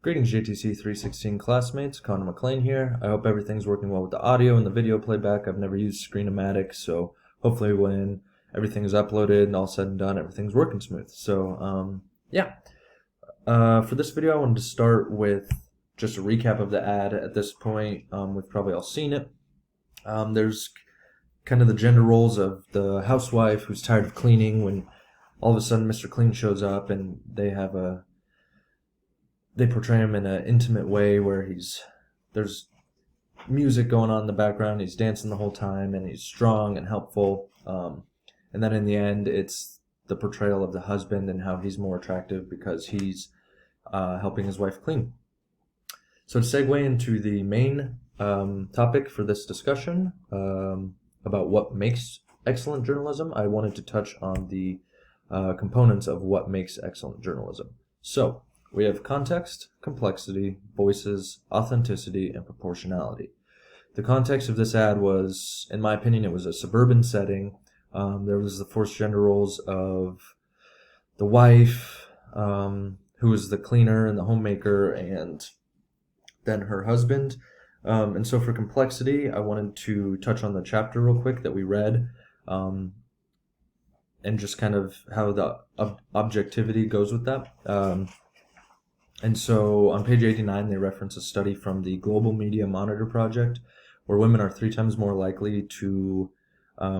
Greetings JTC 316 classmates, Connor McLean here. I hope everything's working well with the audio and the video playback. I've never used Screen-O-Matic, so hopefully when everything is uploaded and all said and done, everything's working smooth. So, for this video I wanted to start with just a recap of the ad. At this point, we've probably all seen it. There's kind of the gender roles of the housewife who's tired of cleaning when all of a sudden Mr. Clean shows up, and they portray him in an intimate way where there's music going on in the background, he's dancing the whole time, and he's strong and helpful. And then in the end, it's the portrayal of the husband and how he's more attractive because he's helping his wife clean. So to segue into the main topic for this discussion, about what makes excellent journalism, I wanted to touch on the components of what makes excellent journalism. So we have context, complexity, voices, authenticity, and proportionality. The context of this ad was, in my opinion, it was a suburban setting. There was the forced gender roles of the wife, who was the cleaner and the homemaker, and then her husband. And so for complexity, I wanted to touch on the chapter real quick that we read, and just kind of how the objectivity goes with that. And so on page 89, they reference a study from the Global Media Monitor Project, where women are 3 times more likely to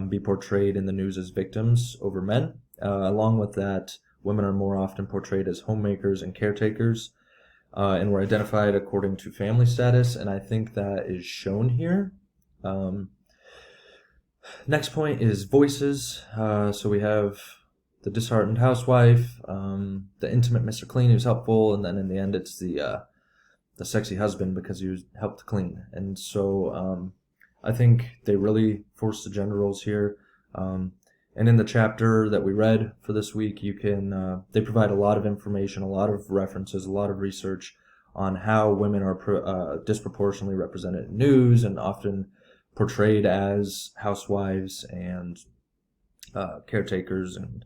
be portrayed in the news as victims over men. Along with that, women are more often portrayed as homemakers and caretakers, and were identified according to family status, and I think that is shown here. Next point is voices. So we have the disheartened housewife, the intimate Mr. Clean who's helpful, and then in the end it's the sexy husband because he helped clean. And so I think they really forced the gender roles here. And in the chapter that we read for this week, you can they provide a lot of information, a lot of references, a lot of research on how women are disproportionately represented in news and often portrayed as housewives and caretakers and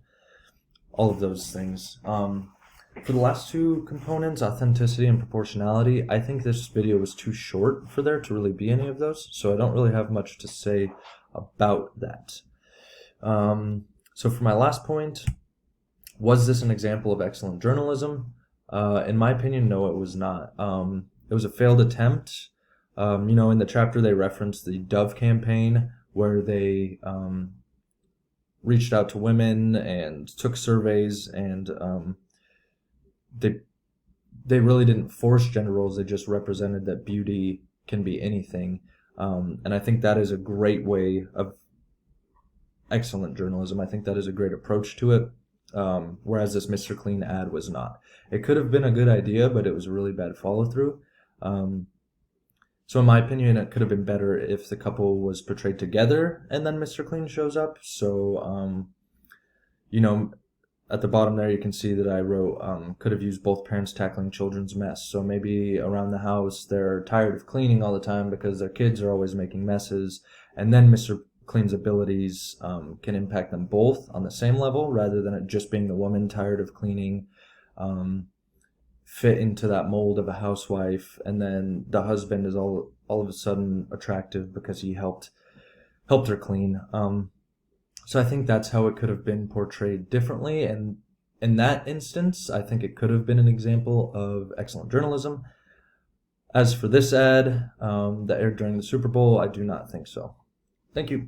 all of those things. For the last 2 components, authenticity and proportionality, I think this video was too short for there to really be any of those, so I don't really have much to say about that. So for my last point, was this an example of excellent journalism? In my opinion, no, it was not. It was a failed attempt. In the chapter they referenced the Dove campaign, where they reached out to women and took surveys, and they really didn't force gender roles. They just represented that beauty can be anything, and I think that is a great way of excellent journalism. I think that is a great approach to it, whereas this Mr. Clean ad was not. It could have been a good idea, but it was a really bad follow-through. So in my opinion, it could have been better if the couple was portrayed together and then Mr. Clean shows up. So, at the bottom there you can see that I wrote, could have used both parents tackling children's mess. So maybe around the house they're tired of cleaning all the time because their kids are always making messes, and then Mr. Clean's abilities can impact them both on the same level, rather than it just being the woman tired of cleaning, fit into that mold of a housewife, and then the husband is all of a sudden attractive because he helped her clean. So I think that's how it could have been portrayed differently, and in that instance I think it could have been an example of excellent journalism. As for this ad that aired during the Super Bowl, I do not think so. Thank you.